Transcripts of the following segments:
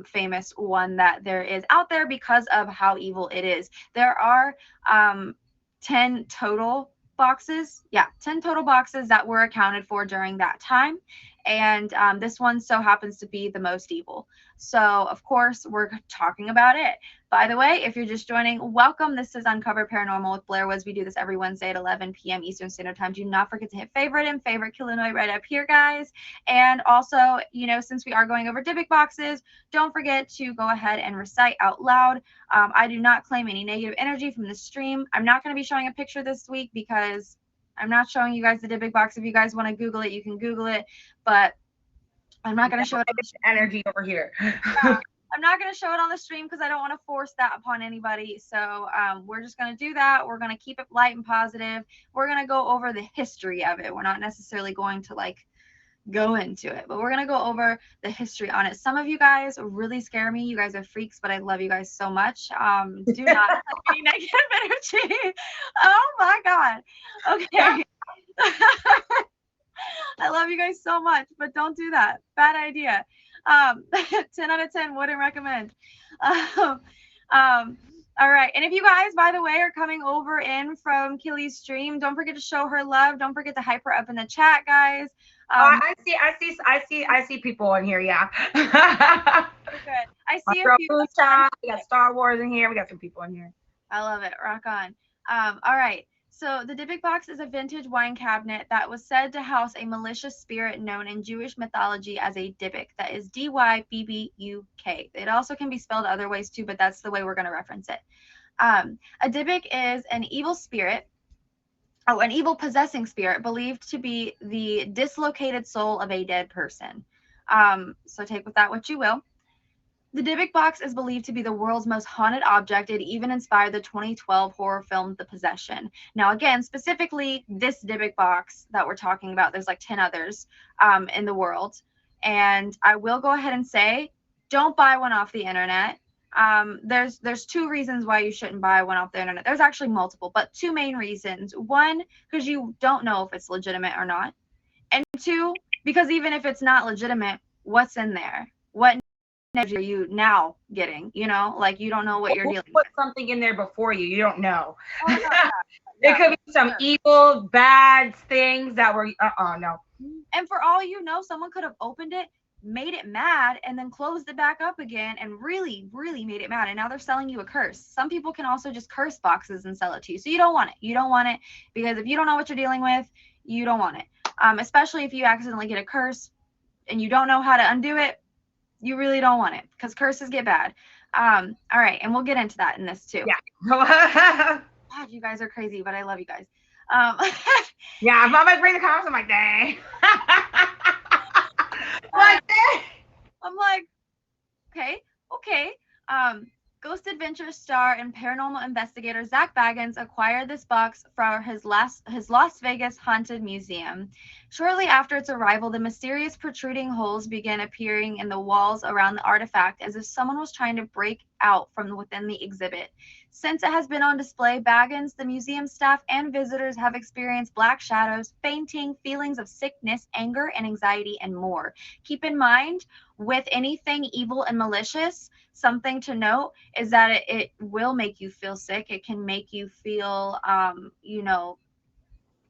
famous one that there is out there because of how evil it is. There are 10 total boxes. Yeah, 10 total boxes that were accounted for during that time. And this one so happens to be the most evil. So, of course, we're talking about it. By the way, if you're just joining, welcome. This is Uncover Paranormal with Blair Wiz. We do this every Wednesday at 11 p.m. Eastern Standard Time. Do not forget to hit favorite and favorite Killinois right up here, guys. And also, since we are going over Dybbuk boxes, don't forget to go ahead and recite out loud. I do not claim any negative energy from this stream. I'm not going to be showing a picture this week because I'm not showing you guys the Dybbuk box. If you guys want to Google it, you can Google it. But I'm not going to show it on the stream. Energy over here. I'm not going to show it on the stream because I don't want to force that upon anybody. So we're just going to do that. We're going to keep it light and positive. We're going to go over the history of it. We're not necessarily going to go into it, but we're going to go over the history on it. Some of you guys really scare me. You guys are freaks, but I love you guys so much. Do not have any negative energy. Oh my God. Okay. I love you guys so much, but don't do that. Bad idea. 10 out of 10 wouldn't recommend. All right. And if you guys, by the way, are coming over in from Killy's stream, don't forget to show her love. Don't forget to hype her up in the chat, guys. I see people in here. Yeah. Good. I see a few. We got Star Wars in here. We got some people in here. I love it. Rock on. All right. So the Dybbuk box is a vintage wine cabinet that was said to house a malicious spirit known in Jewish mythology as a Dybbuk. That is Dybbuk. It also can be spelled other ways too, but that's the way we're going to reference it. A Dybbuk is an evil spirit, an evil possessing spirit believed to be the dislocated soul of a dead person. So take with that what you will. The Dybbuk box is believed to be the world's most haunted object. It even inspired the 2012 horror film The Possession. Now, again, specifically this Dybbuk box that we're talking about, there's like 10 others in the world. And I will go ahead and say, don't buy one off the internet. There's two reasons why you shouldn't buy one off the internet. There's actually multiple, but two main reasons. One, because you don't know if it's legitimate or not. And two, because even if it's not legitimate, what's in there? What energy are you now getting? You don't know what you're dealing with. Put something in there before you. You don't know. Oh, yeah. It could be some evil, bad things that were. No. And for all you know, someone could have opened it, made it mad, and then closed it back up again, and really, really made it mad. And now they're selling you a curse. Some people can also just curse boxes and sell it to you. So you don't want it. You don't want it because if you don't know what you're dealing with, you don't want it. Especially if you accidentally get a curse and you don't know how to undo it. You really don't want it because curses get bad. All right, and we'll get into that in this too. Yeah. God, you guys are crazy, but I love you guys. Yeah, if Mama's bring the comments, I'm like, dang. I'm like, okay. Ghost Adventure star and paranormal investigator Zach Baggins acquired this box for his Las Vegas Haunted Museum. Shortly after its arrival, the mysterious protruding holes began appearing in the walls around the artifact as if someone was trying to break out from within the exhibit. Since it has been on display, Baggins, the museum staff, and visitors have experienced black shadows, fainting, feelings of sickness, anger, and anxiety, and more. Keep in mind, with anything evil and malicious, something to note is that it will make you feel sick. It can make you feel,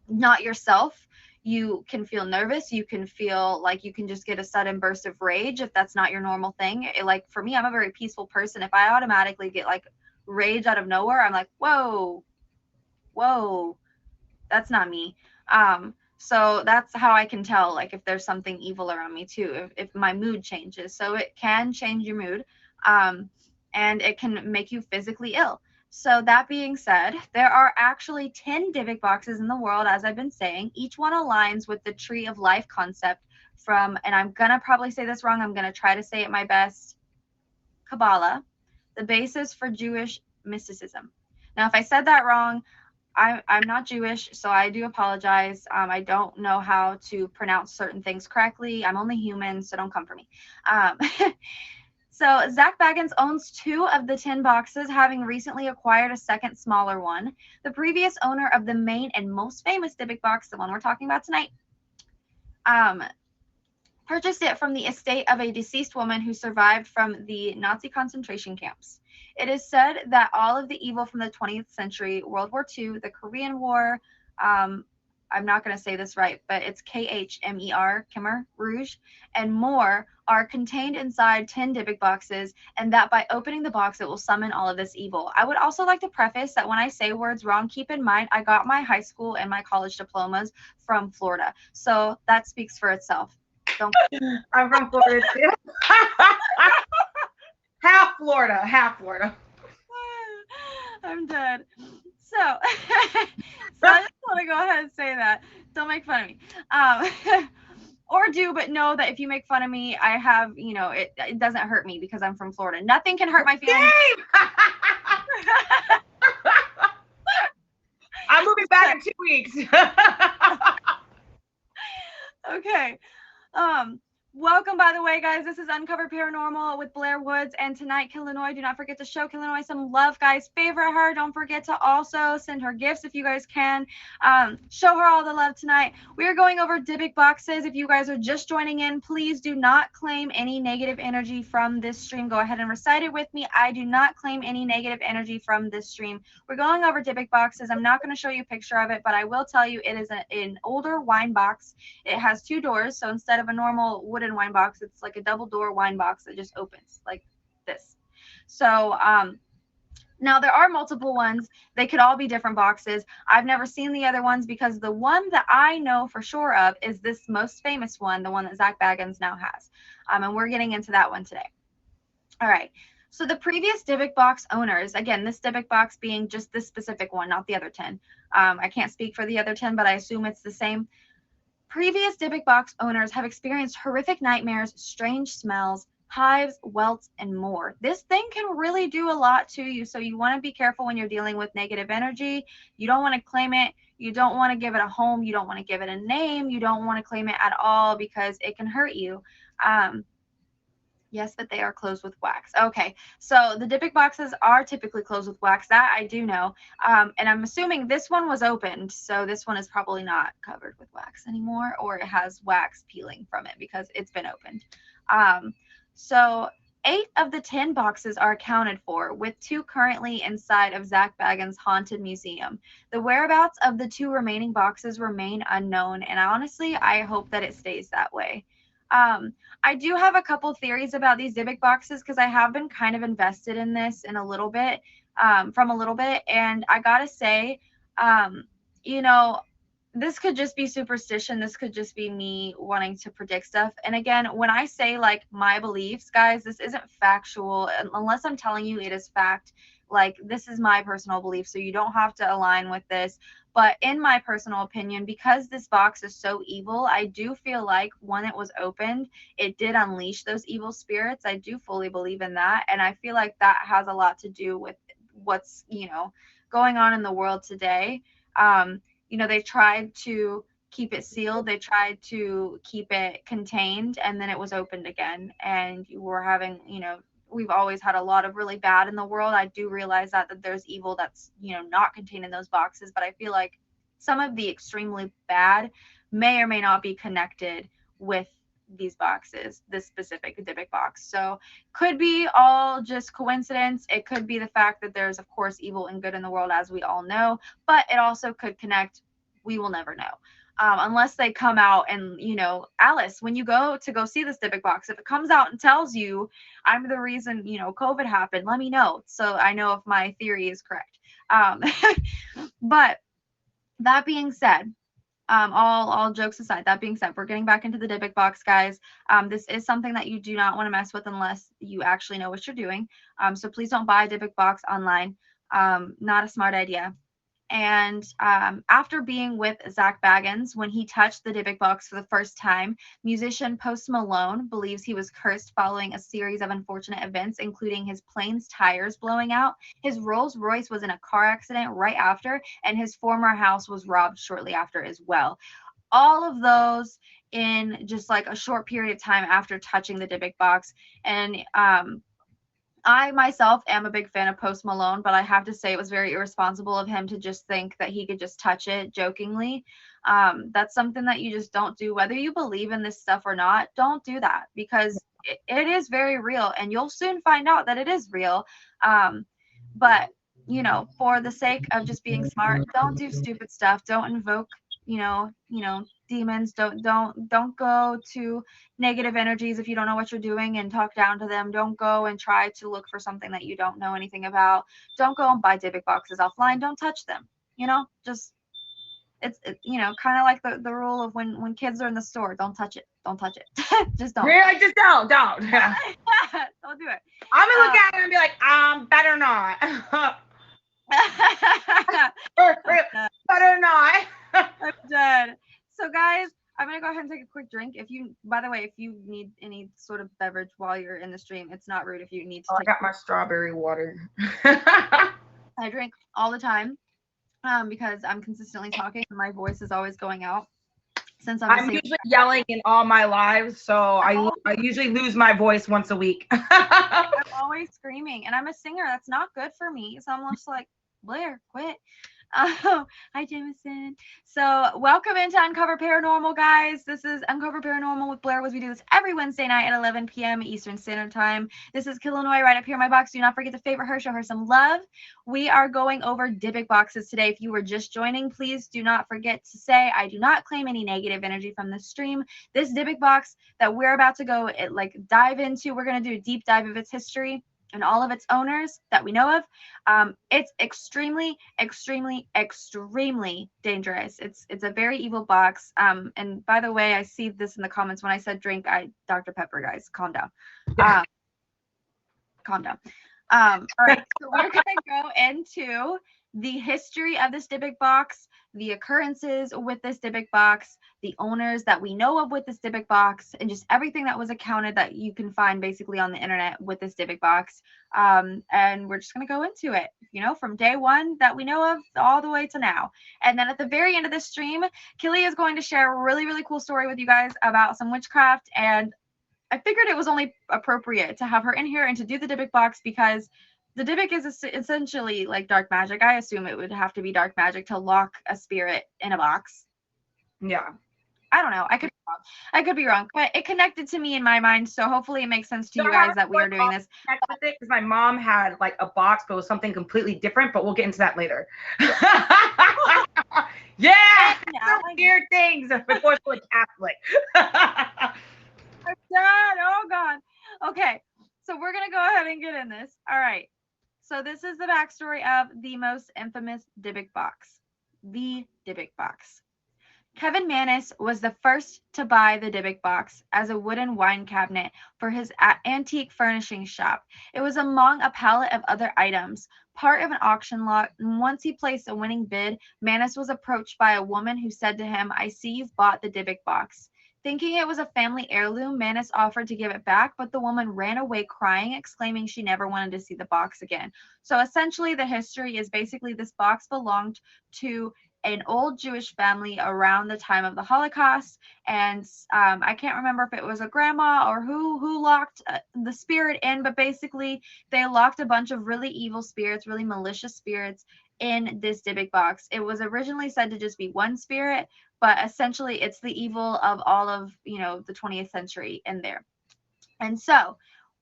not yourself. You can feel nervous. You can feel like you can just get a sudden burst of rage if that's not your normal thing. For me, I'm a very peaceful person. If I automatically get rage out of nowhere, I'm like, whoa, that's not me. So that's how I can tell if there's something evil around me too, if my mood changes. So it can change your mood, and it can make you physically ill. So that being said, there are actually 10 Dybbuk boxes in the world, as I've been saying. Each one aligns with the Tree of Life concept from, and I'm going to probably say this wrong, I'm going to try to say it my best, Kabbalah, the basis for Jewish mysticism. Now, if I said that wrong, I'm not Jewish, so I do apologize. I don't know how to pronounce certain things correctly. I'm only human, so don't come for me. So Zach Baggins owns 2 of the 10 boxes, having recently acquired a second smaller one. The previous owner of the main and most famous Dybbuk box, the one we're talking about tonight, purchased it from the estate of a deceased woman who survived from the Nazi concentration camps. It is said that all of the evil from the 20th century, World War II, the Korean War, um, I'm not going to say this right, but it's KHMER, Khmer Rouge, and more are contained inside 10 Dybbuk boxes, and that by opening the box, it will summon all of this evil. I would also like to preface that when I say words wrong, keep in mind I got my high school and my college diplomas from Florida. So that speaks for itself. Don't. I'm from Florida too. Half Florida, half Florida. I'm dead. So, so I just want to go ahead and say that. Don't make fun of me. Or do, but know that if you make fun of me, I have, it doesn't hurt me because I'm from Florida. Nothing can hurt my feelings. I'm moving back in 2 weeks. Okay. Welcome, by the way, guys. This is Uncover Paranormal with Blair Woods, and tonight, Killinois. Do not forget to show Killinois some love, guys. Favorite her. Don't forget to also send her gifts if you guys can. Show her all the love tonight. We are going over Dybbuk boxes. If you guys are just joining in, please do not claim any negative energy from this stream. Go ahead and recite it with me. I do not claim any negative energy from this stream. We're going over Dybbuk boxes. I'm not going to show you a picture of it, but I will tell you it is an older wine box. It has 2 doors, so instead of a normal wooden wine box, it's like a double door wine box that just opens like this. So now there are multiple ones. They could all be different boxes. I've never seen the other ones because the one that I know for sure of is this most famous one, the one that Zach Baggins now has. And we're getting into that one today. All right. So the previous Dybbuk box owners, again, this Dybbuk box being just this specific one, not the other 10. I can't speak for the other 10, but I assume it's the same. Previous Dybbuk box owners have experienced horrific nightmares, strange smells, hives, welts, and more. This thing can really do a lot to you, so you want to be careful when you're dealing with negative energy. You don't want to claim it. You don't want to give it a home. You don't want to give it a name. You don't want to claim it at all because it can hurt you. Yes, but they are closed with wax. Okay, so the Dybbuk boxes are typically closed with wax. That I do know. And I'm assuming this one was opened, so this one is probably not covered with wax anymore, or it has wax peeling from it because it's been opened. So 8 of the 10 boxes are accounted for, with 2 currently inside of Zach Baggins' Haunted Museum. The whereabouts of the 2 remaining boxes remain unknown, and honestly, I hope that it stays that way. I do have a couple theories about these Dybbuk boxes because I have been kind of invested in this in a little bit, and I gotta say, you know, this could just be superstition. This could just be me wanting to predict stuff. And again, when I say like my beliefs, guys, this isn't factual unless I'm telling you it is fact. Like, this is my personal belief, so you don't have to align with this. But in my personal opinion, because this box is so evil, I do feel like when it was opened, it did unleash those evil spirits. I do fully believe in that. And I feel like that has a lot to do with what's, going on in the world today. They tried to keep it sealed. They tried to keep it contained, and then it was opened again. And we're having, we've always had a lot of really bad in the world. I do realize that there's evil that's, not contained in those boxes, but I feel like some of the extremely bad may or may not be connected with these boxes, this specific Dybbuk box. So could be all just coincidence. It could be the fact that there's, of course, evil and good in the world, as we all know, but it also could connect. We will never know. Unless they come out and, Alice, when you go see this Dybbuk box, if it comes out and tells you I'm the reason, COVID happened, let me know so I know if my theory is correct. But that being said, all jokes aside, that being said, we're getting back into the Dybbuk box, guys. This is something that you do not want to mess with unless you actually know what you're doing. So please don't buy a Dybbuk box online. Not a smart idea. And after being with Zach Baggins, when he touched the Dybbuk box for the first time, musician Post Malone believes he was cursed following a series of unfortunate events, including his plane's tires blowing out. His Rolls Royce was in a car accident right after, and his former house was robbed shortly after as well. All of those in just like a short period of time after touching the Dybbuk box. And I myself am a big fan of Post Malone, but I have to say it was very irresponsible of him to just think that he could just touch it jokingly. That's something that you just don't do, whether you believe in this stuff or not. Don't do that, because it is very real, and you'll soon find out that it is real. But for the sake of just being smart, don't do stupid stuff. Don't invoke, demons. Don't go to negative energies if you don't know what you're doing and talk down to them. Don't go and try to look for something that you don't know anything about. Don't go and buy Dybbuk boxes offline. Don't touch them. Just kind of like the rule of when kids are in the store, don't touch it. Don't touch it. Just don't. Really, just don't. Yeah. Don't do it. I'm gonna look at it and be like, better not. Better not. I'm done. So guys, I'm gonna go ahead and take a quick drink. By the way, if you need any sort of beverage while you're in the stream, it's not rude if you need to I got my strawberry water. I drink all the time, because I'm consistently talking and my voice is always going out. Since I'm usually yelling in all my lives, so I usually lose my voice once a week. I'm always screaming, and I'm a singer. That's not good for me. So I'm just like, Blair, quit. Oh, hi, Jameson. So, welcome into Uncover Paranormal, guys. This is Uncover Paranormal with Blair. We do this every Wednesday night at 11 p.m. Eastern Standard Time. This is Illinois right up here in my box. Do not forget to favorite her, show her some love. We are going over Dybbuk boxes today. If you were just joining, please do not forget to say I do not claim any negative energy from this stream. This Dybbuk box that we're about to go dive into, we're going to do a deep dive of its history and all of its owners that we know of. It's extremely, extremely, extremely dangerous. It's a very evil box. And by the way, I see this in the comments when I said drink. Dr. Pepper, guys, calm down. Calm down. All right, so we're gonna go into the history of this Dybbuk box, the occurrences with this Dybbuk box, the owners that we know of with this Dybbuk box, and just everything that was accounted that you can find basically on the internet with this Dybbuk box. And we're just going to go into it, from day one that we know of all the way to now. And then at the very end of this stream, Killy is going to share a really, really cool story with you guys about some witchcraft. And I figured it was only appropriate to have her in here and to do the Dybbuk box, because the Dybbuk is essentially like dark magic. I assume it would have to be dark magic to lock a spirit in a box. Yeah. I don't know. I could be wrong, but it connected to me in my mind, so hopefully it makes sense to you guys that we are doing this. Because my mom had like a box, but it was something completely different. But we'll get into that later. Yeah, some weird things before she was Catholic. I'm done. Oh God. Okay, so we're gonna go ahead and get in this. All right. So this is the backstory of the most infamous Dybbuk box, the Dybbuk box. Kevin Mannis was the first to buy the Dybbuk box as a wooden wine cabinet for his antique furnishing shop. It was among a pallet of other items, part of an auction lot, and once he placed a winning bid, Mannis was approached by a woman who said to him, "I see you've bought the Dybbuk box." Thinking it was a family heirloom, Mannis offered to give it back, but the woman ran away crying, exclaiming she never wanted to see the box again. So essentially, the history is basically this box belonged to an old Jewish family around the time of the Holocaust, and I can't remember if it was a grandma or who locked the spirit in, but basically they locked a bunch of really evil spirits, really malicious spirits in this Dybbuk box. It was originally said to just be one spirit, but essentially it's the evil of all of the 20th century in there. And so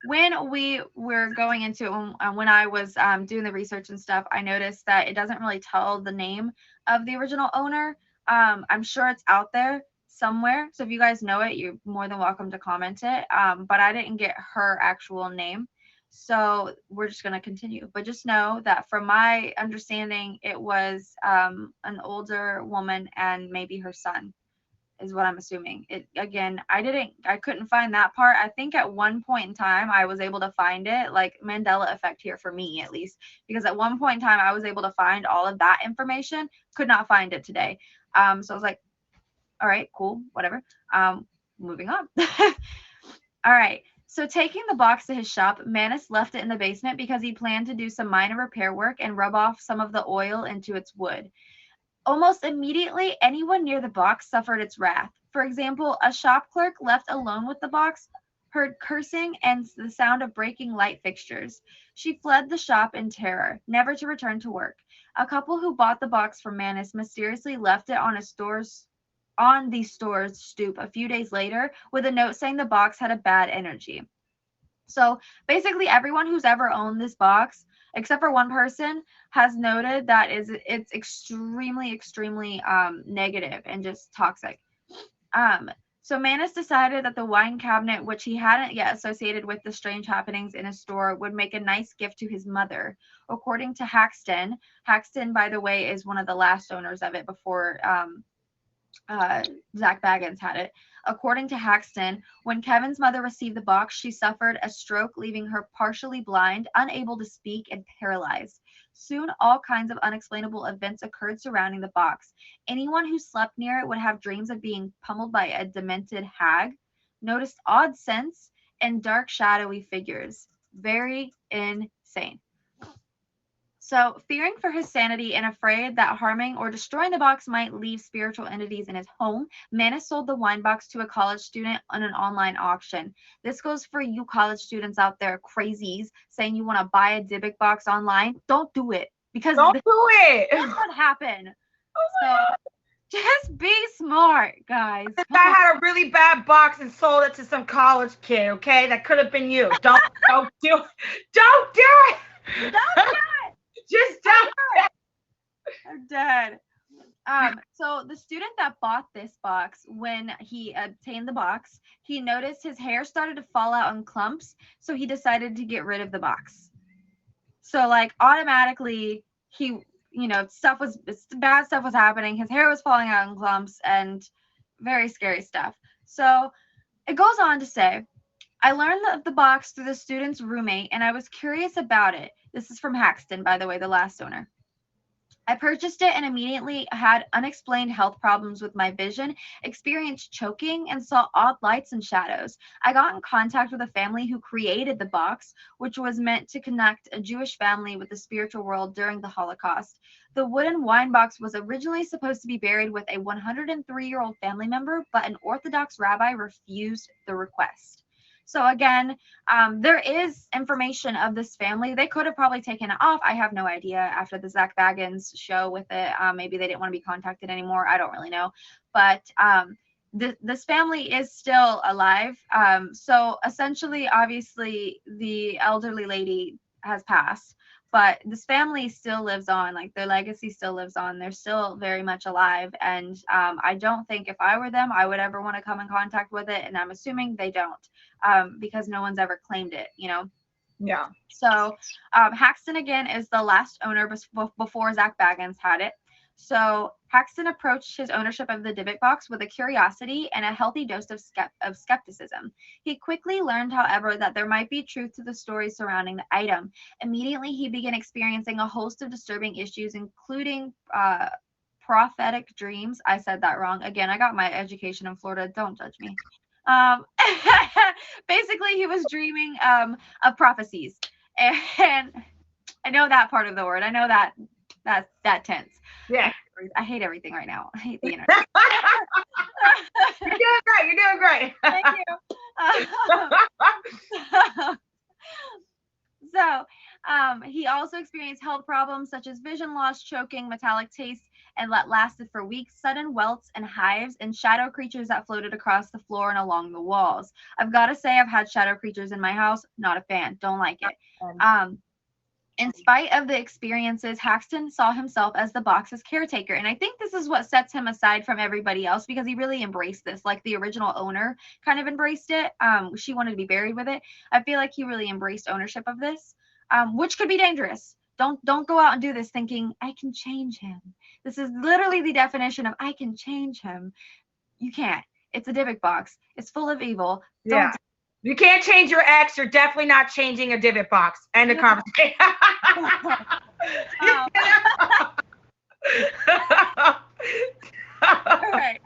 when we were going into it, when I was doing the research and stuff, I noticed that it doesn't really tell the name of the original owner. I'm sure it's out there somewhere, so if you guys know it, you're more than welcome to comment it. But I didn't get her actual name, so we're just going to continue. But just know that from my understanding, it was an older woman and maybe her son, is what I'm assuming. Again, I couldn't find that part. I think at one point in time I was able to find it, like Mandela effect here for me at least, because at one point in time I was able to find all of that information, could not find it today. So I was like, all right, cool, whatever. Moving on. All right. So taking the box to his shop, Mannis left it in the basement because he planned to do some minor repair work and rub off some of the oil into its wood. Almost immediately, anyone near the box suffered its wrath. For example, a shop clerk left alone with the box heard cursing and the sound of breaking light fixtures. She fled the shop in terror, never to return to work. A couple who bought the box from Manus mysteriously left it on the store's stoop a few days later with a note saying the box had a bad energy. So basically, everyone who's ever owned this box, except for one person, has noted that it's extremely, extremely negative and just toxic. Um, so Manus decided that the wine cabinet, which he hadn't yet associated with the strange happenings in his store, would make a nice gift to his mother. According to Haxton, by the way, is one of the last owners of it before uh, Zach Baggins had it. According to Haxton, when Kevin's mother received the box, she suffered a stroke, leaving her partially blind, unable to speak, and paralyzed. Soon, all kinds of unexplainable events occurred surrounding the box. Anyone who slept near it would have dreams of being pummeled by a demented hag, noticed odd scents, and dark, shadowy figures. Very insane. So, fearing for his sanity and afraid that harming or destroying the box might leave spiritual entities in his home, Manus sold the wine box to a college student on an online auction. This goes for you college students out there, crazies, saying you want to buy a Dybbuk box online. Don't do it because Don't do it. that's what happened. Oh So, my God. just be smart, guys. The guy had a really bad box and sold it to some college kid, okay? That could have been you. Don't do it. Don't do it. Don't do it. Just don't. I'm dead. So the student that bought this box, when he obtained the box, he noticed his hair started to fall out in clumps, so he decided to get rid of the box. So like automatically he, bad stuff was happening. His hair was falling out in clumps and very scary stuff. So it goes on to say, I learned of the box through the student's roommate and I was curious about it. This is from Haxton, by the way, the last owner. I purchased it and immediately had unexplained health problems with my vision, experienced choking, and saw odd lights and shadows. I got in contact with a family who created the box, which was meant to connect a Jewish family with the spiritual world during the Holocaust. The wooden wine box was originally supposed to be buried with a 103-year-old family member, but an Orthodox rabbi refused the request. So again, there is information of this family. They could have probably taken it off. I have no idea after the Zach Baggins show with it. Maybe they didn't want to be contacted anymore. I don't really know. But this family is still alive. So essentially, obviously, the elderly lady has passed. But this family still lives on, like their legacy still lives on. They're still very much alive. And I don't think if I were them, I would ever want to come in contact with it. And I'm assuming they don't because no one's ever claimed it, Yeah. So Haxton, again, is the last owner before Zach Baggins had it. So Haxton approached his ownership of the Dybbuk box with a curiosity and a healthy dose of skepticism. He quickly learned, however, that there might be truth to the stories surrounding the item. Immediately, he began experiencing a host of disturbing issues, including prophetic dreams. I said that wrong. Again, I got my education in Florida. Don't judge me. Um, Basically, he was dreaming of prophecies. And I know that part of the word. I know that tense. Yeah. I hate everything right now. I hate the internet. You're doing great. You're doing great. Thank you. So he also experienced health problems such as vision loss, choking, metallic taste, and that lasted for weeks, sudden welts and hives, and shadow creatures that floated across the floor and along the walls. I've got to say, I've had shadow creatures in my house. Not a fan. Don't like it. In spite of the experiences, Haxton saw himself as the box's caretaker. And I think this is what sets him aside from everybody else because he really embraced this. Like the original owner kind of embraced it. She wanted to be buried with it. I feel like he really embraced ownership of this, which could be dangerous. Don't go out and do this thinking, I can change him. This is literally the definition of I can change him. You can't. It's a Dybbuk box. It's full of evil. Yeah. You can't change your ex. You're definitely not changing a Dybbuk box. End of conversation. All right.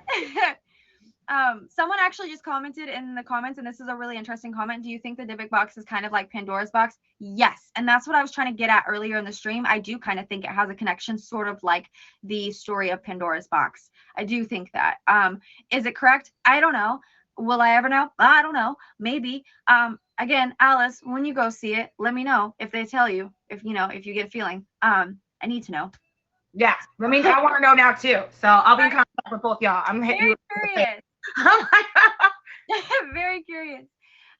Someone actually just commented in the comments, and this is a really interesting comment. Do you think the Dybbuk box is kind of like Pandora's box? Yes. And that's what I was trying to get at earlier in the stream. I do kind of think it has a connection, sort of like the story of Pandora's box. I do think that. Is it correct? I don't know. Will I ever know? I don't know. Maybe. Again, Alice, when you go see it, let me know if they tell you, if you know, if you get a feeling. I need to know. Yeah. I mean, I want to know now too. So I'll be in Right. contact with both y'all. I'm gonna hit you Very with the face. curious. Very curious.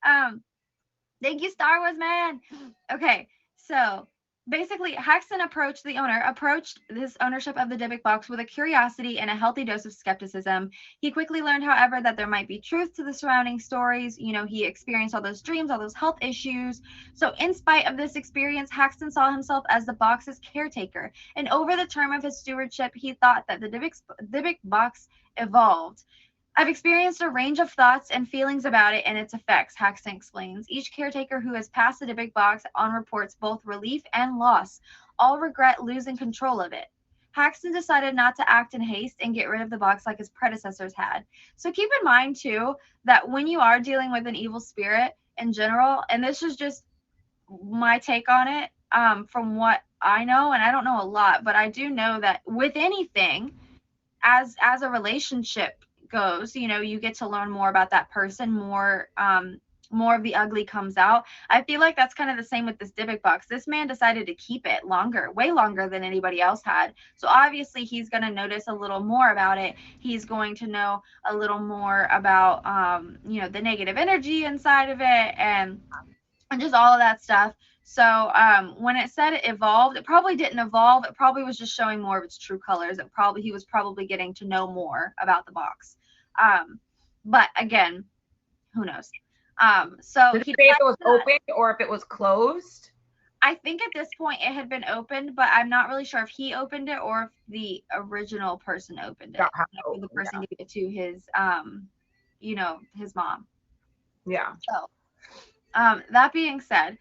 Um, Thank you, Star Wars man. Okay, so basically, Haxton approached this ownership of the Dybbuk box with a curiosity and a healthy dose of skepticism. He quickly learned, however, that there might be truth to the surrounding stories. You know, he experienced all those dreams, all those health issues. So, in spite of this experience, Haxton saw himself as the box's caretaker. And over the term of his stewardship, he thought that the Dybbuk box evolved. I've experienced a range of thoughts and feelings about it and its effects, Haxton explains. Each caretaker who has passed the big box on reports both relief and loss. All regret losing control of it. Haxton decided not to act in haste and get rid of the box like his predecessors had. So keep in mind, too, that when you are dealing with an evil spirit in general, and this is just my take on it from what I know, and I don't know a lot, but I do know that with anything, as a relationship goes, you know, you get to learn more about that person, more of the ugly comes out. I feel like that's kind of the same with this Dybbuk box. This man decided to keep it longer, way longer than anybody else had. So obviously he's going to notice a little more about it. He's going to know a little more about you know, the negative energy inside of it, and just all of that stuff. So when it said it evolved, it probably didn't evolve. It probably was just showing more of its true colors. He was probably getting to know more about the box. Um, but again, who knows? So Did it he say if it decided was open or if it was closed? I think at this point it had been opened, but I'm not really sure if he opened it or if the original person opened it. Got how to The open, person gave it to his, you know, his mom. yeah. So that being said,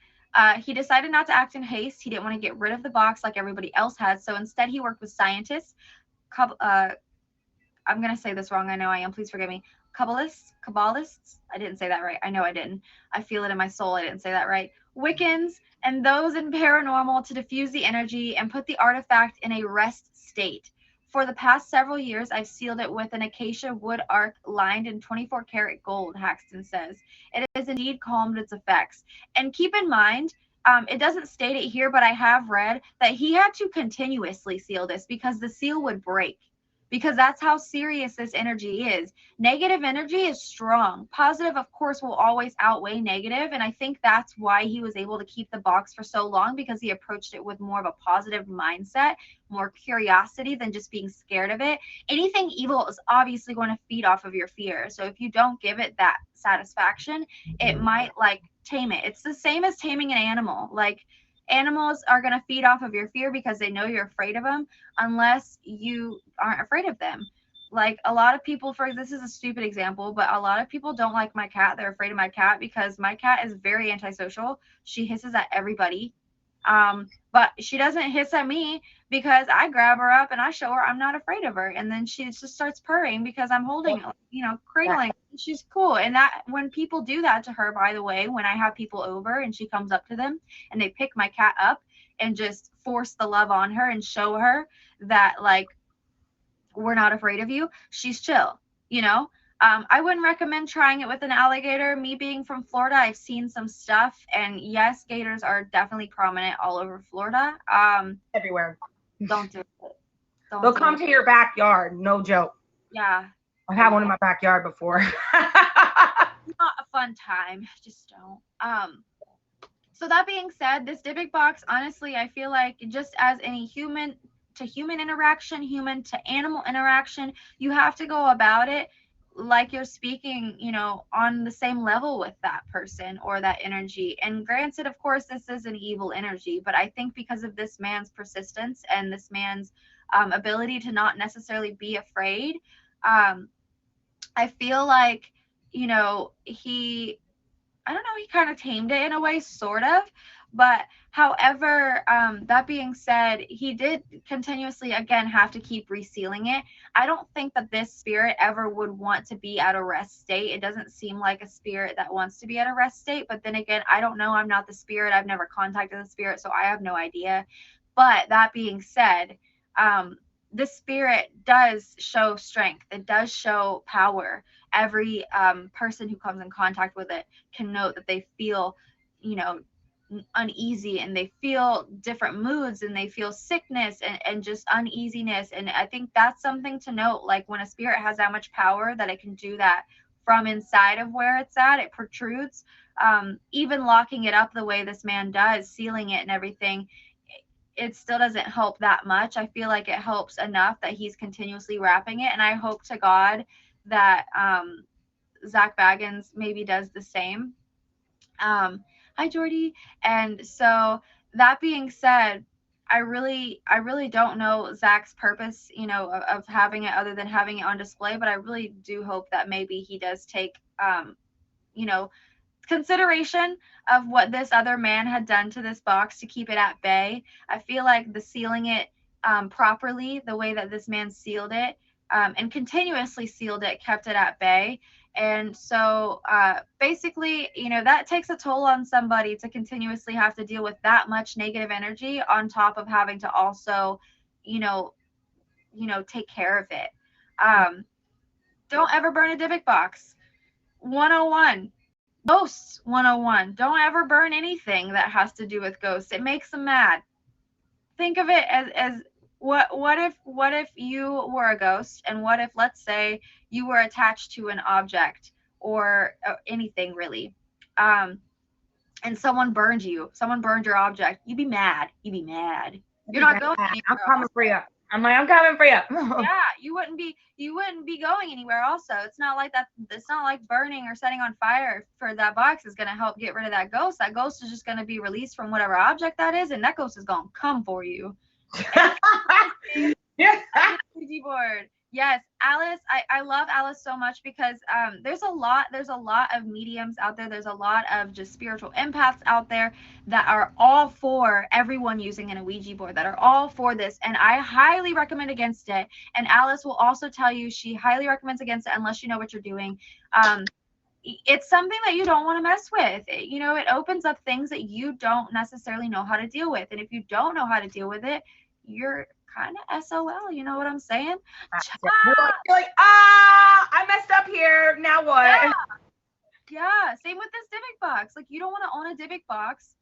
he decided not to act in haste. He didn't want to get rid of the box like everybody else had. So instead, he worked with scientists. I'm going to say this wrong. I know I am. Please forgive me. Kabbalists. I didn't say that right. I know I didn't. I feel it in my soul. I didn't say that right. Wiccans and those in paranormal to diffuse the energy and put the artifact in a rest state. For the past several years, I've sealed it with an acacia wood arc lined in 24 karat gold, Haxton says. It has indeed calmed its effects. And keep in mind, it doesn't state it here, but I have read that he had to continuously seal this because the seal would break, because that's how serious this energy is. Negative energy is strong. Positive, of course, will always outweigh negative. And I think that's why he was able to keep the box for so long, because he approached it with more of a positive mindset, more curiosity than just being scared of it. Anything evil is obviously going to feed off of your fear. So if you don't give it that satisfaction, it might like tame it. It's the same as taming an animal. Like, animals are going to feed off of your fear because they know you're afraid of them, unless you aren't afraid of them. Like, a lot of people, for this is a stupid example, but a lot of people don't like my cat. They're afraid of my cat because my cat is very antisocial. She hisses at everybody. But she doesn't hiss at me because I grab her up and I show her I'm not afraid of her. And then she just starts purring because I'm holding her, you know, cradling. She's cool. And that, when people do that to her, by the way, when I have people over and she comes up to them and they pick my cat up and just force the love on her and show her that, like, we're not afraid of you, she's chill, you know. I wouldn't recommend trying it with an alligator. Me being from Florida, I've seen some stuff, and yes, gators are definitely prominent all over Florida. Everywhere. Don't do it. Don't They'll do come it. to your backyard, no joke. Yeah. I had one in my backyard before. Not a fun time. Just don't. So that being said, this Dybbuk box, honestly, I feel like just as any human to human interaction, human to animal interaction, you have to go about it like you're speaking, you know, on the same level with that person or that energy. And granted, of course, this is an evil energy, but I think because of this man's persistence and this man's ability to not necessarily be afraid, um, I feel like, you know, I don't know, he kind of tamed it in a way, sort of. But however, that being said, he did continuously, again, have to keep resealing it. I don't think that this spirit ever would want to be at a rest state. It doesn't seem like a spirit that wants to be at a rest state. But then again, I don't know. I'm not the spirit. I've never contacted the spirit, so I have no idea. But that being said, um, the spirit does show strength. It does show power. every person who comes in contact with it can note that they feel, you know, uneasy, and they feel different moods, and they feel sickness, and just uneasiness. And I think that's something to note, like when a spirit has that much power that it can do that from inside of where it's at, it protrudes. Even locking it up the way this man does, sealing it and everything, it still doesn't help that much. I feel like it helps enough that he's continuously wrapping it, and I hope to God that Zach Baggins maybe does the same. Hi Jordy. And so that being said, I really don't know Zach's purpose, of having it other than having it on display, but I really do hope that maybe he does take you know, consideration of what this other man had done to this box to keep it at bay. I feel like the sealing it properly, the way that this man sealed it, and continuously sealed it, kept it at bay. And so basically, that takes a toll on somebody to continuously have to deal with that much negative energy on top of having to also, you know, take care of it. Um, don't ever burn a Dybbuk box. 101. Ghosts 101. Don't ever burn anything that has to do with ghosts. It makes them mad. Think of it as what if you were a ghost, and what if, let's say, you were attached to an object, or anything really, um and someone burned your object. You'd be mad. You're not going I'm anywhere coming else. for you. I'm coming for you. Yeah, you wouldn't be going anywhere also. It's not like burning or setting on fire for that box is going to help get rid of that ghost. That ghost is just going to be released from whatever object that is, and that ghost is going to come for you. Yeah. Ouija board. Yes, Alice. I love Alice so much because there's a lot of mediums out there. There's a lot of just spiritual empaths out there that are all for everyone using an Ouija board, that are all for this, and I highly recommend against it. And Alice will also tell you she highly recommends against it unless you know what you're doing. It's something that you don't want to mess with. It opens up things that you don't necessarily know how to deal with, and if you don't know how to deal with it, you're kind of SOL. You know what I'm saying? You're like, I messed up here. Now Yeah, what? yeah. Same with this Dybbuk box. Like, you don't want to own a Dybbuk box.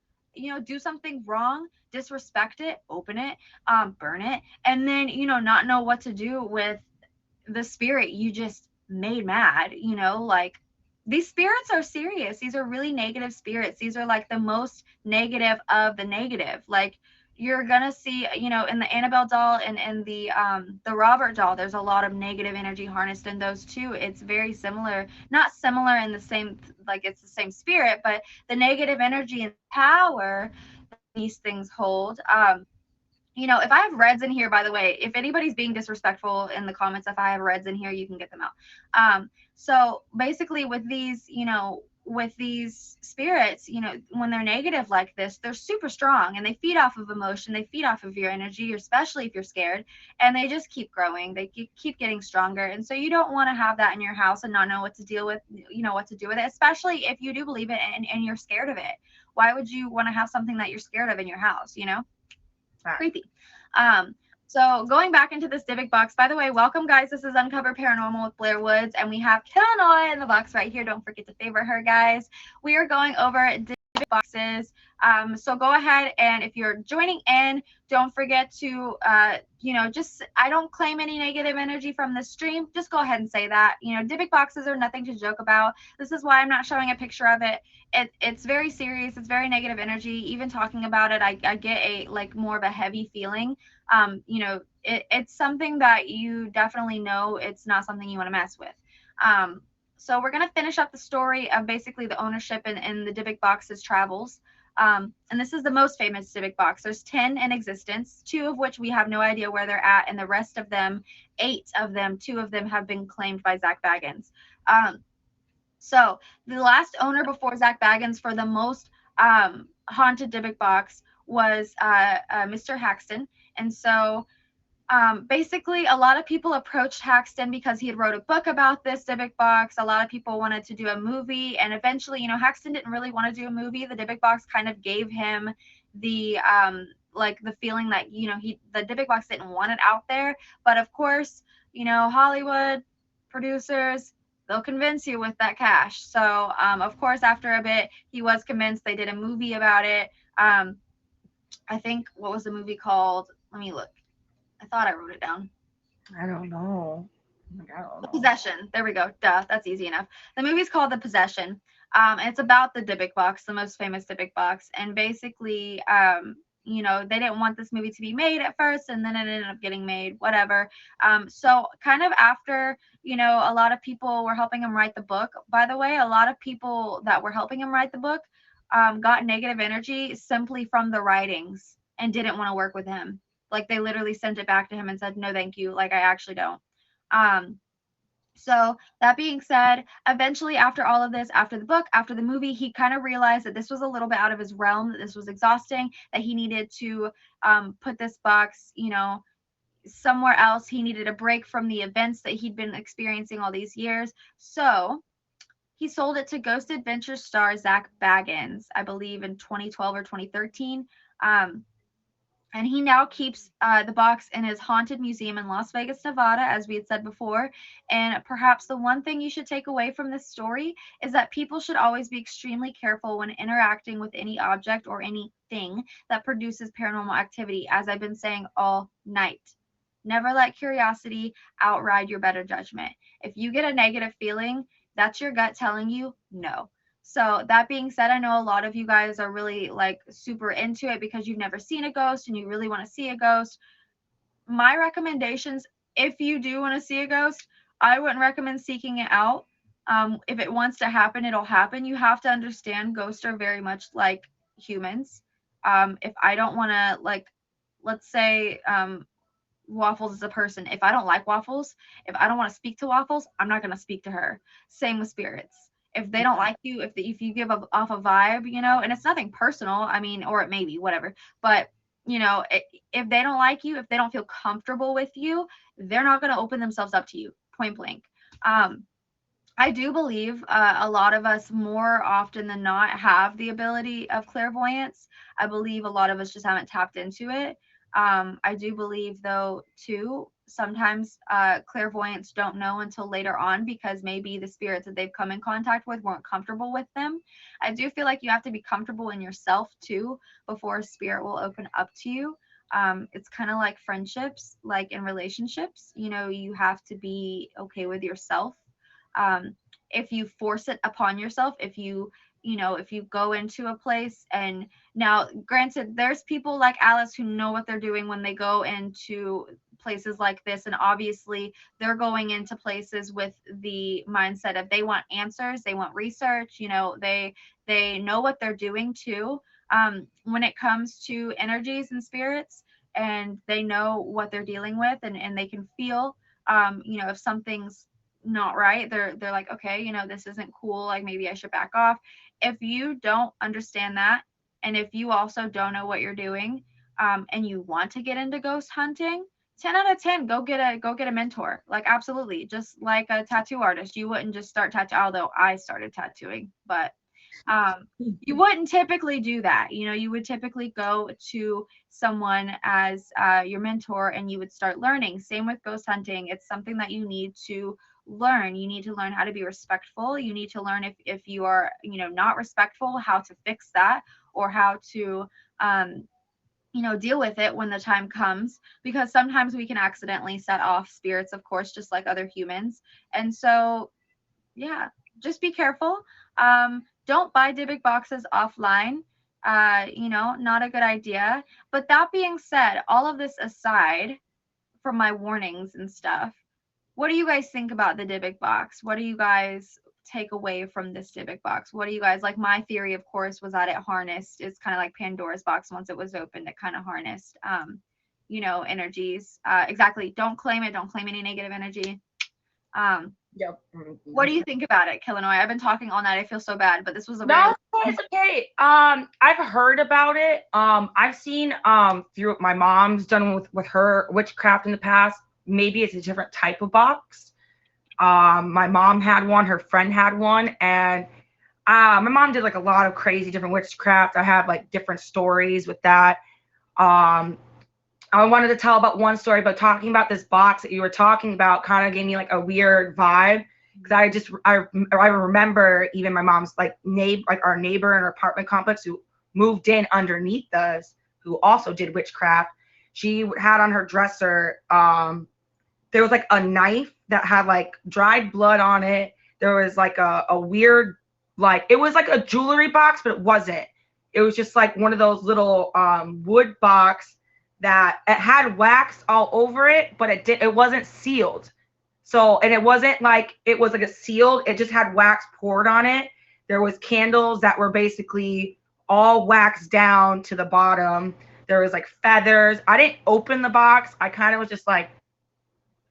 Do something wrong, disrespect it, open it, burn it, and then not know what to do with the spirit you just made mad. Like, these spirits are serious. These are really negative spirits. These are like the most negative of the negative. Like, you're gonna see, in the Annabelle doll and the Robert doll, there's a lot of negative energy harnessed in those too. It's very similar, not similar in the same, like it's the same spirit, but the negative energy and power these things hold. If I have reds in here, by the way, if anybody's being disrespectful in the comments, if I have reds in here, you can get them out. So basically with these spirits, when they're negative like this, they're super strong, and they feed off of emotion. They feed off of your energy, especially if you're scared, and they just keep growing. They keep getting stronger. And so you don't want to have that in your house and not know what to deal with, what to do with it, especially if you do believe it and you're scared of it. Why would you want to have something that you're scared of in your house? Creepy. Um, so going back into this Dybbuk box, by the way, welcome guys. This is Uncover Paranormal with Blair Woods, and we have Kilnoy in the box right here. Don't forget to favorite her, guys. We are going over Dybbuk boxes. So go ahead, and if you're joining in, don't forget to, I don't claim any negative energy from this stream. Just go ahead and say that. Dybbuk boxes are nothing to joke about. This is why I'm not showing a picture of it. It's very serious. It's very negative energy. Even talking about it, I get more of a heavy feeling. It's something that you definitely know it's not something you want to mess with. So we're going to finish up the story of basically the ownership and the Dybbuk box's travels. And this is the most famous Dybbuk box. There's 10 in existence, 2 of which we have no idea where they're at, and the rest of them, 8 of them, 2 of them have been claimed by Zach Baggins. So the last owner before Zach Baggins for the most haunted Dybbuk box was Mr. Haxton. And so basically, a lot of people approached Haxton because he had wrote a book about this Dybbuk box. A lot of people wanted to do a movie, and eventually, Haxton didn't really want to do a movie. The Dybbuk box kind of gave him the the feeling that the Dybbuk box didn't want it out there. But of course, Hollywood producers, they'll convince you with that cash. So of course, after a bit, he was convinced. They did a movie about it. I think, what was the movie called? Let me look. I thought I wrote it down. I don't know. I don't The know. Possession. There we go. Duh, that's easy enough. The movie's called The Possession. It's about the Dybbuk box, the most famous Dybbuk box, and basically, they didn't want this movie to be made at first, and then it ended up getting made. Whatever. So kind of after, a lot of people were helping him write the book. By the way, a lot of people that were helping him write the book got negative energy simply from the writings and didn't want to work with him. Like they literally sent it back to him and said, "No, thank you. Like I actually don't." Um, so that being said, eventually after all of this, after the book, after the movie, he kind of realized that this was a little bit out of his realm, that this was exhausting, that he needed to put this box, somewhere else. He needed a break from the events that he'd been experiencing all these years. So he sold it to Ghost Adventures star Zach Baggins, I believe in 2012 or 2013. Um, and he now keeps the box in his haunted museum in Las Vegas, Nevada, as we had said before. And perhaps the one thing you should take away from this story is that people should always be extremely careful when interacting with any object or anything that produces paranormal activity, as I've been saying all night. Never let curiosity outride your better judgment. If you get a negative feeling, that's your gut telling you no. So that being said, I know a lot of you guys are really like super into it because you've never seen a ghost and you really want to see a ghost. My recommendations, if you do want to see a ghost, I wouldn't recommend seeking it out. If it wants to happen, it'll happen. You have to understand ghosts are very much like humans. If I don't want to, like, let's say, Waffles is a person. If I don't like Waffles, if I don't want to speak to Waffles, I'm not going to speak to her. Same with spirits. If they don't like you, if you give off a vibe, and it's nothing personal, I mean, or it may be, whatever. But, if they don't like you, if they don't feel comfortable with you, they're not going to open themselves up to you, point blank. Um, I do believe a lot of us, more often than not, have the ability of clairvoyance. I believe a lot of us just haven't tapped into it. I do believe, though, too, sometimes clairvoyants don't know until later on because maybe the spirits that they've come in contact with weren't comfortable with them. I do feel like you have to be comfortable in yourself, too, before a spirit will open up to you. It's kind of like friendships, like in relationships, you have to be okay with yourself. If you force it upon yourself, if you go into a place, and now granted there's people like Alice who know what they're doing when they go into places like this, and obviously they're going into places with the mindset of they want answers, they want research, they know what they're doing too, when it comes to energies and spirits, and they know what they're dealing with, and they can feel, if something's not right, they're like, okay, this isn't cool, like maybe I should back off. If you don't understand that, and if you also don't know what you're doing, and you want to get into ghost hunting, 10 out of 10, go get a mentor. Like, absolutely. Just like a tattoo artist, you wouldn't just start tattoo, although I started tattooing, but you wouldn't typically do that. You would typically go to someone as your mentor, and you would start learning. Same with ghost hunting. It's something that you need to learn. You need to learn how to be respectful. You need to learn, if you are, not respectful, how to fix that, or how to deal with it when the time comes, because sometimes we can accidentally set off spirits, of course, just like other humans. And so, yeah, just be careful. Don't buy Dybbuk boxes offline. Not a good idea. But that being said, all of this aside, from my warnings and stuff, what do you guys think about the Dybbuk box? What do you guys take away from this Dybbuk box? What do you guys like? My theory, of course, was that it harnessed. It's kind of like Pandora's box. Once it was opened, it kind of harnessed, energies. Exactly. Don't claim it. Don't claim any negative energy. Yep. What do you think about it, Killinois? I've been talking all night. I feel so bad, but this was a No, very it's okay. I've heard about it. I've seen through my mom's done with her witchcraft in the past. Maybe it's a different type of box. My mom had one, her friend had one, and my mom did like a lot of crazy different witchcraft. I have like different stories with that. Um, I wanted to tell about one story, but talking about this box that you were talking about kind of gave me like a weird vibe. because I remember even my mom's like our neighbor in our apartment complex who moved in underneath us, who also did witchcraft. She had on her dresser, there was like a knife that had like dried blood on it. There was like a weird, like it was like a jewelry box, but it wasn't. It was just like one of those little wood box that it had wax all over it, but it wasn't sealed. So, and it wasn't like it was like a sealed, it just had wax poured on it. There was candles that were basically all waxed down to the bottom. There was like feathers. I didn't open the box. I kind of was just like,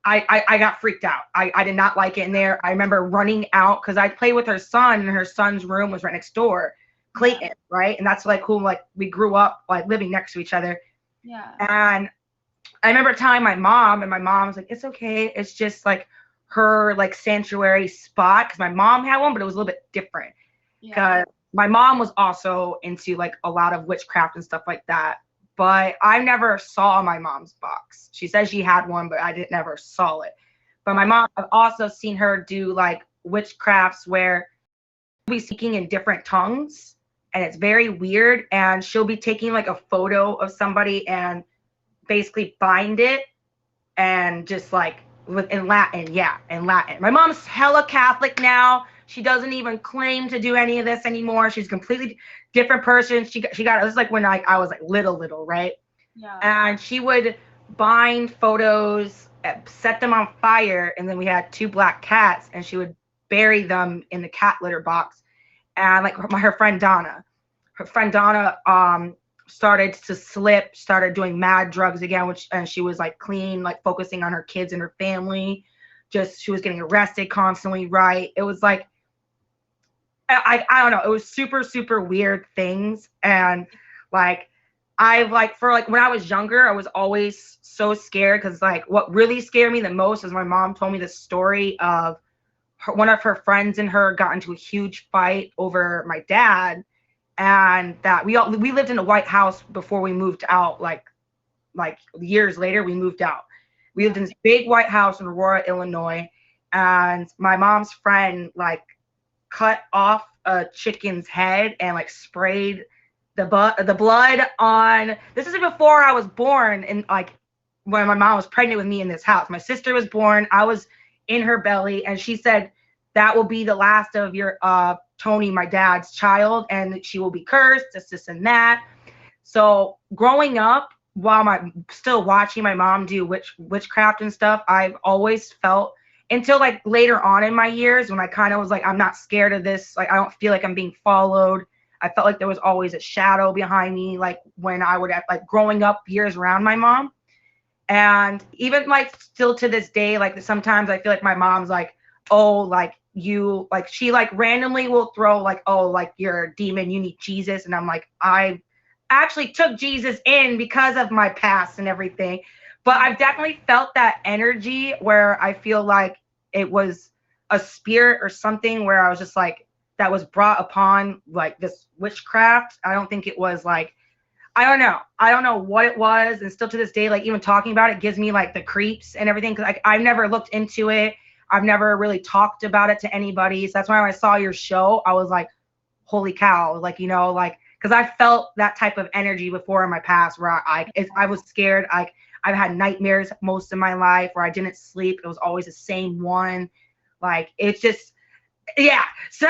I got freaked out. I did not like it in there. I remember running out because I played with her son, and her son's room was right next door, Clayton, right? And that's like who like we grew up like living next to each other. Yeah. And I remember telling my mom, and my mom was like, "It's okay. It's just like her like sanctuary spot." Because my mom had one, but it was a little bit different. Because my mom was also into like a lot of witchcraft and stuff like that. But I never saw my mom's box. She says she had one, but I never saw it. But my mom, I've also seen her do like witchcrafts where she'll be speaking in different tongues, and it's very weird. And she'll be taking like a photo of somebody and basically bind it and just like in Latin, in Latin. My mom's hella Catholic now. She doesn't even claim to do any of this anymore. She's a completely different person. She got it was like when I was like little, right? Yeah. And she would bind photos, set them on fire, and then we had two black cats, and she would bury them in the cat litter box. And like her friend Donna, started to slip, started doing mad drugs again, and she was like clean, like focusing on her kids and her family. Just she was getting arrested constantly, right? It was like I don't know, it was super, super weird things. And like I like for like when I was younger, I was always so scared because like what really scared me the most is my mom told me the story of one of her friends and her got into a huge fight over my dad, and that we lived in a white house before we moved out. Like years later, we moved out. We lived in this big white house in Aurora, Illinois, and my mom's friend like cut off a chicken's head and like sprayed the blood on. This is before I was born, and like when my mom was pregnant with me in this house. My sister was born. I was in her belly, and she said that will be the last of your Tony, my dad's child, and she will be cursed, this and that. So growing up, while I'm still watching my mom do witchcraft and stuff, I've always felt until like later on in my years when I kind of was like, I'm not scared of this. Like I don't feel like I'm being followed. I felt like there was always a shadow behind me, like when I would like growing up years around my mom. And even like still to this day, like sometimes I feel like my mom's like, oh, like you, like she like randomly will throw like, oh, like you're a demon, you need Jesus. And I'm like, I actually took Jesus in because of my past and everything. But I've definitely felt that energy where I feel like it was a spirit or something where I was just like, that was brought upon like this witchcraft. I don't think it was like, I don't know. I don't know what it was. And still to this day, like even talking about it gives me like the creeps and everything. Cause like I've never looked into it. I've never really talked about it to anybody. So that's why when I saw your show, I was like, holy cow. Like, you know, like, cause I felt that type of energy before in my past where I was scared. I've had nightmares most of my life where I didn't sleep. It was always the same one. Like, it's just, yeah. So,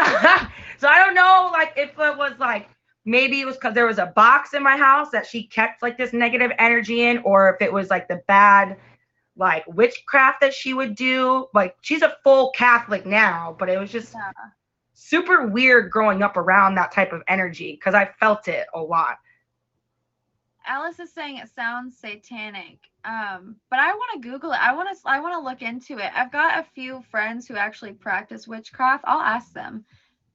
so I don't know, like if it was like, maybe it was because there was a box in my house that she kept like this negative energy in, or if it was like the bad like witchcraft that she would do. Like she's a full Catholic now, but it was just super weird growing up around that type of energy because I felt it a lot. Alice is saying it sounds satanic. But I want to Google it. I want to look into it. I've got a few friends who actually practice witchcraft. I'll ask them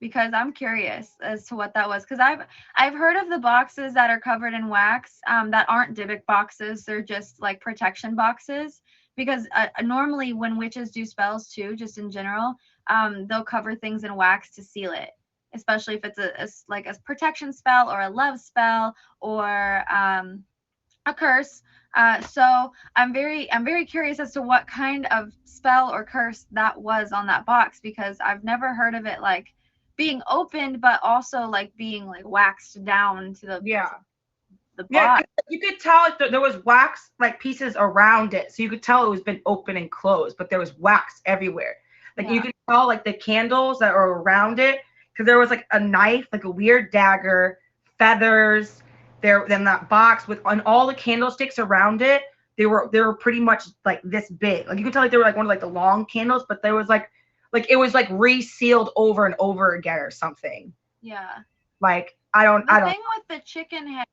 because I'm curious as to what that was. Because I've heard of the boxes that are covered in wax that aren't Dybbuk boxes. They're just like protection boxes. Because normally when witches do spells too, just in general, they'll cover things in wax to seal it, especially if it's like a protection spell or a love spell or a curse. So I'm very curious as to what kind of spell or curse that was on that box, because I've never heard of it like being opened, but also like being like waxed down to Yeah. the Yeah, box. you could tell there was wax like pieces around it, so you could tell it was been open and closed, but there was wax everywhere. Like you Yeah. could tell like the candles that were around it, because there was like a knife, like a weird dagger, feathers. There, then that box with on all the candlesticks around it, they were pretty much like this big. Like you could tell like they were like one of like the long candles, but there was like it was like resealed over and over again or something. Yeah. Like I don't The I don't thing with the chicken head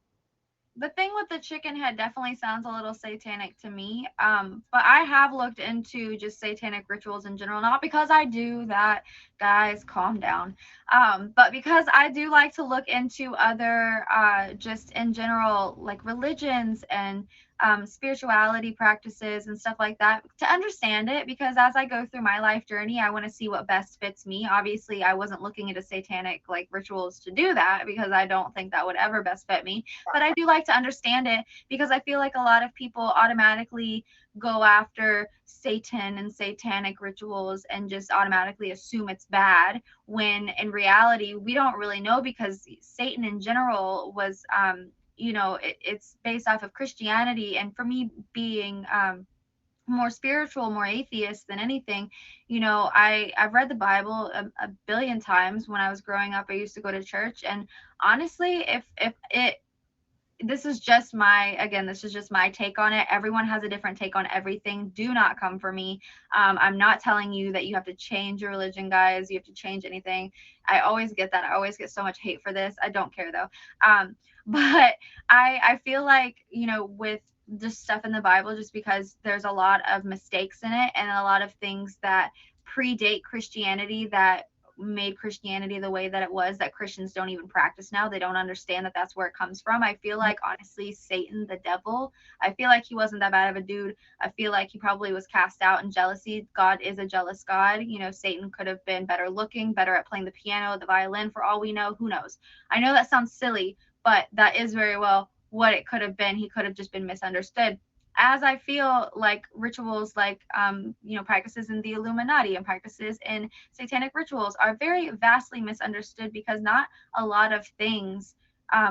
the thing with the chicken head definitely sounds a little satanic to me. But I have looked into just satanic rituals in general, not because I do that, guys, calm down. But because I do like to look into other, just in general, like religions and spirituality practices and stuff like that to understand it. Because as I go through my life journey, I want to see what best fits me. Obviously, I wasn't looking into satanic like rituals to do that, because I don't think that would ever best fit me, but I do like to understand it, because I feel like a lot of people automatically go after Satan and satanic rituals and just automatically assume it's bad, when in reality we don't really know, because Satan in general was it's based off of Christianity. And for me being more spiritual, more atheist than anything, I've read the Bible a billion times. When I was growing up, I used to go to church, and honestly, if it this is just my again this is just my take on it. Everyone has a different take on everything. Do not come for me. I'm not telling you that you have to change your religion, guys. You have to change anything. I always get that. I always get so much hate for this. I don't care though. But I feel like, with just stuff in the Bible, just because there's a lot of mistakes in it and a lot of things that predate Christianity, that made Christianity the way that it was, that Christians don't even practice now. They don't understand that that's where it comes from. I feel like, honestly, Satan, the devil, I feel like he wasn't that bad of a dude. I feel like he probably was cast out in jealousy. God is a jealous God. Satan could have been better looking, better at playing the piano, the violin, for all we know. Who knows? I know that sounds silly, but that is very well what it could have been. He could have just been misunderstood, as I feel like rituals like practices in the Illuminati and practices in satanic rituals are very vastly misunderstood, because not a lot of things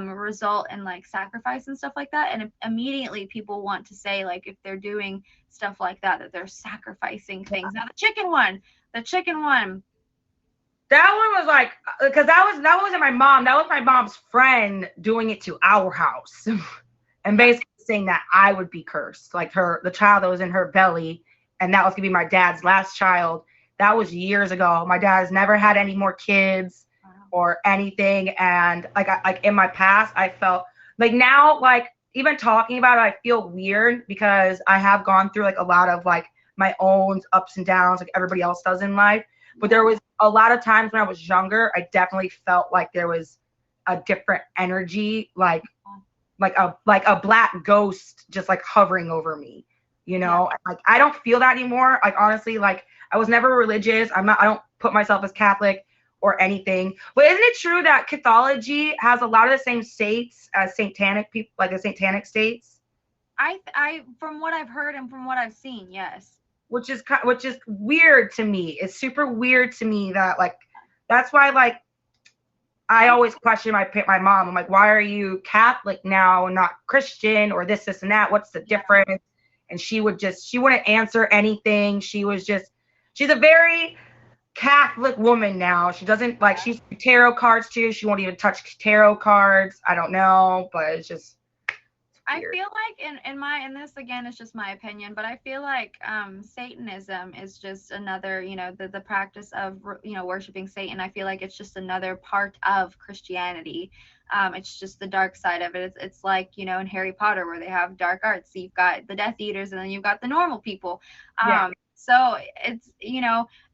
result in like sacrifice and stuff like that. And immediately people want to say, like, if they're doing stuff like that, that they're sacrificing things. Now the chicken one. that one was like because that wasn't my mom. That was my mom's friend doing it to our house, and Yeah. basically saying that I would be cursed, like the child that was in her belly, and that was gonna be my dad's last child. That was years ago. My dad has never had any more kids Wow. or anything, and like in my past, I felt like now like even talking about it, I feel weird because I have gone through like a lot of like my own ups and downs, like everybody else does in life. But there Yeah. was a lot of times when I was younger, I definitely felt like there was a different energy, like a black ghost just like hovering over me, Yeah. like I don't feel that anymore. Like honestly, like I was never religious. I don't put myself as Catholic or anything. But isn't it true that Catholicism has a lot of the same states as satanic people, like the satanic states? I from what I've heard and from what I've seen, yes. Which is weird to me. It's super weird to me that like that's why like I always question my mom. I'm like, why are you Catholic now and not Christian or this and that? What's the difference? And she wouldn't answer anything. She's a very Catholic woman now. She doesn't like she's tarot cards too. She won't even touch tarot cards. I don't know, but it's I weird. feel like and this again is just my opinion, but I feel like Satanism is just another, the practice of worshiping Satan. I feel like it's just another part of Christianity. It's just the dark side of it. It's like, in Harry Potter, where they have dark arts. You've got the Death Eaters, and then you've got the normal people. Yeah. So it's,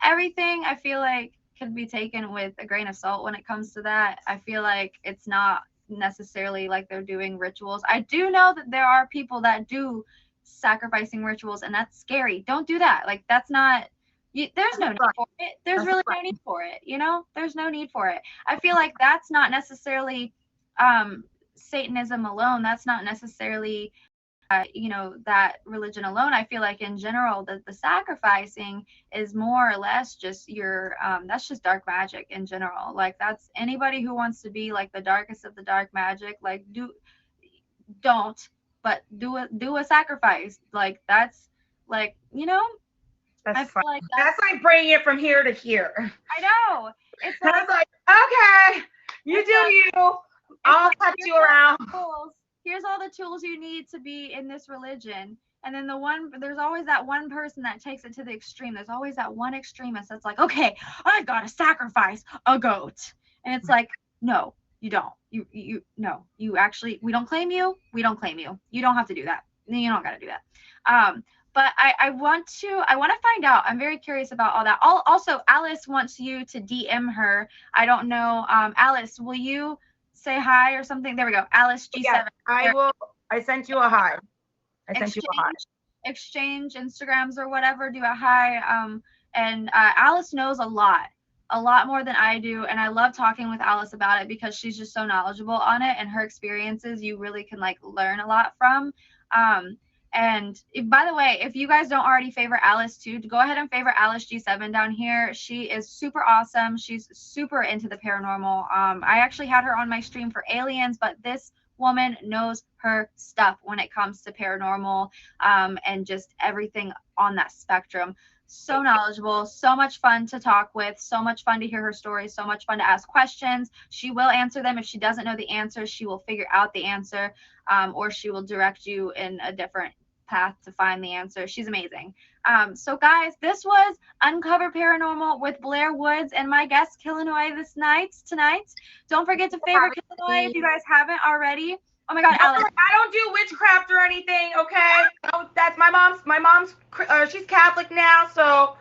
everything I feel like can be taken with a grain of salt when it comes to that. I feel like it's not necessarily like they're doing rituals. I do know that there are people that do sacrificing rituals, and that's scary. Don't do that. Like, that's not there's no need Right. for it. There's That's really right. no need for it, There's no need for it. I feel like that's not necessarily Satanism alone. That's not necessarily that religion alone. I feel like in general that the sacrificing is more or less just your that's just dark magic in general. Like that's anybody who wants to be like the darkest of the dark magic, like don't, but do a sacrifice. Like that's like, I That's feel fine. like That's like bringing it from here to here. I know. It's like That's like, okay, you it's do like you. it's I'll like touch here's you all around. the tools. Here's all the tools you need to be in this religion. And then there's always that one person that takes it to the extreme. There's always that one extremist that's like, okay, I've got to sacrifice a goat. And it's like, no, you don't. No, you actually, we don't claim you. We don't claim you. You don't have to do that. You don't got to do that. But I want to find out. I'm very curious about all that. Also, Alice wants you to DM her. I don't know. Alice, will you say hi or something? There we go. Alice Yes, G7. I will. I sent you a hi. I sent you a hi. Exchange Instagrams or whatever. Do a hi. And Alice knows a lot more than I do, and I love talking with Alice about it because she's just so knowledgeable on it, and her experiences you really can like learn a lot from. And by the way, if you guys don't already favorite Alice too, go ahead and favorite Alice G7 down here. She is super awesome. She's super into the paranormal. I actually had her on my stream for aliens, but this woman knows her stuff when it comes to paranormal, and just everything on that spectrum. So knowledgeable, so much fun to talk with, so much fun to hear her stories, so much fun to ask questions. She will answer them. If she doesn't know the answer, she will figure out the answer, or she will direct you in a different path to find the answer. She's amazing. So guys, this was Uncover Paranormal with Blair Woods and my guest Killinois tonight. Don't forget to favorite Killinois if you guys haven't already. Oh my God, No, Alice. I don't do witchcraft or anything. Okay, no, that's my mom's. My mom's. She's Catholic now, so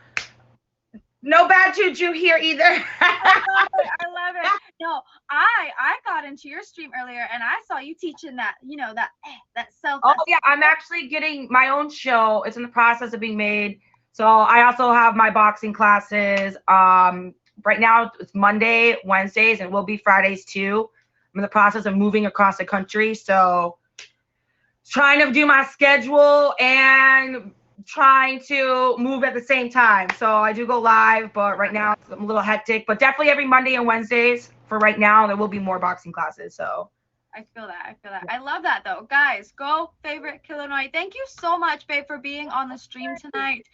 no bad juju here either. I love it. No, I got into your stream earlier and I saw you teaching that, that self. Oh yeah, I'm actually getting my own show. It's in the process of being made. So I also have my boxing classes. Right now it's Monday, Wednesdays, and it will be Fridays too. I'm in the process of moving across the country, so trying to do my schedule and trying to move at the same time. So I do go live, but right now it's a little hectic. But definitely every Monday and Wednesdays for right now, there will be more boxing classes. So I feel that. I feel that. I love that though. Guys, go favorite Killinois. Thank you so much, babe, for being on the stream tonight.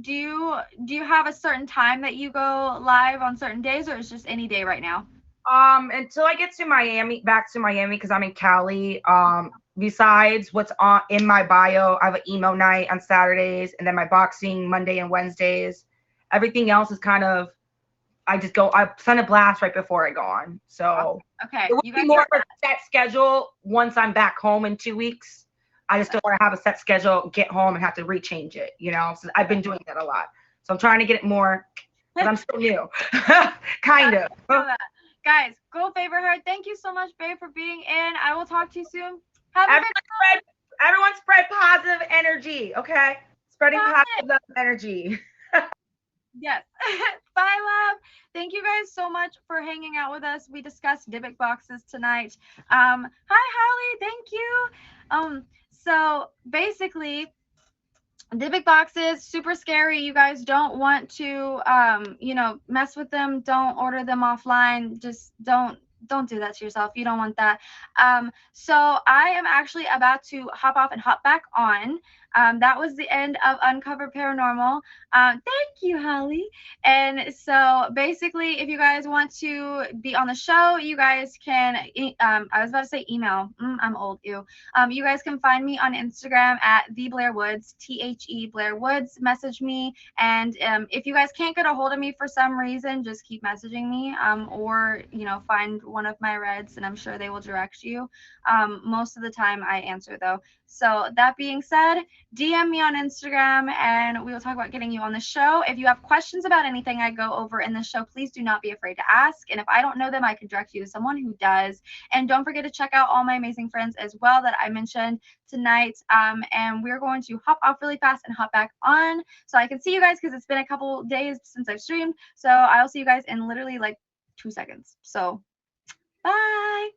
Do you have a certain time that you go live on certain days, or is just any day right now? until I get to Miami, back to Miami, because I'm in Cali. Besides what's on in my bio, I have an emo night on Saturdays, and then my boxing Monday and Wednesdays. Everything else is kind of I send a blast right before I go on. So Okay, it will you be guys more of a set schedule once I'm back home in 2 weeks. I just don't want to have a set schedule, get home and have to rechange it. So I've been doing that a lot. So I'm trying to get it more, but I'm still new, kind of. Guys, go favor her. Thank you so much, babe, for being in. I will talk to you soon. Have a good Everyone spread positive energy, okay? Spreading positive energy. Yes. Bye, love. Thank you guys so much for hanging out with us. We discussed Dybbuk boxes tonight. Hi, Holly. Thank you. So basically, Dybbuk boxes, super scary. You guys don't want to, mess with them. Don't order them offline. Just don't do that to yourself. You don't want that. So I am actually about to hop off and hop back on. That was the end of Uncover Paranormal. Thank you, Holly. And so basically, if you guys want to be on the show, you guys can, I was about to say email. I'm old, ew. You guys can find me on Instagram at the Blair Woods, THE Blair Woods. Message me. And if you guys can't get a hold of me for some reason, just keep messaging me, or, find one of my reds and I'm sure they will direct you. Most of the time I answer though. So that being said, DM me on Instagram and we will talk about getting you on the show. If you have questions about anything I go over in the show, please do not be afraid to ask. And if I don't know them, I can direct you to someone who does. And don't forget to check out all my amazing friends as well that I mentioned tonight. And we're going to hop off really fast and hop back on so I can see you guys because it's been a couple days since I've streamed. So I'll see you guys in literally like 2 seconds. So bye.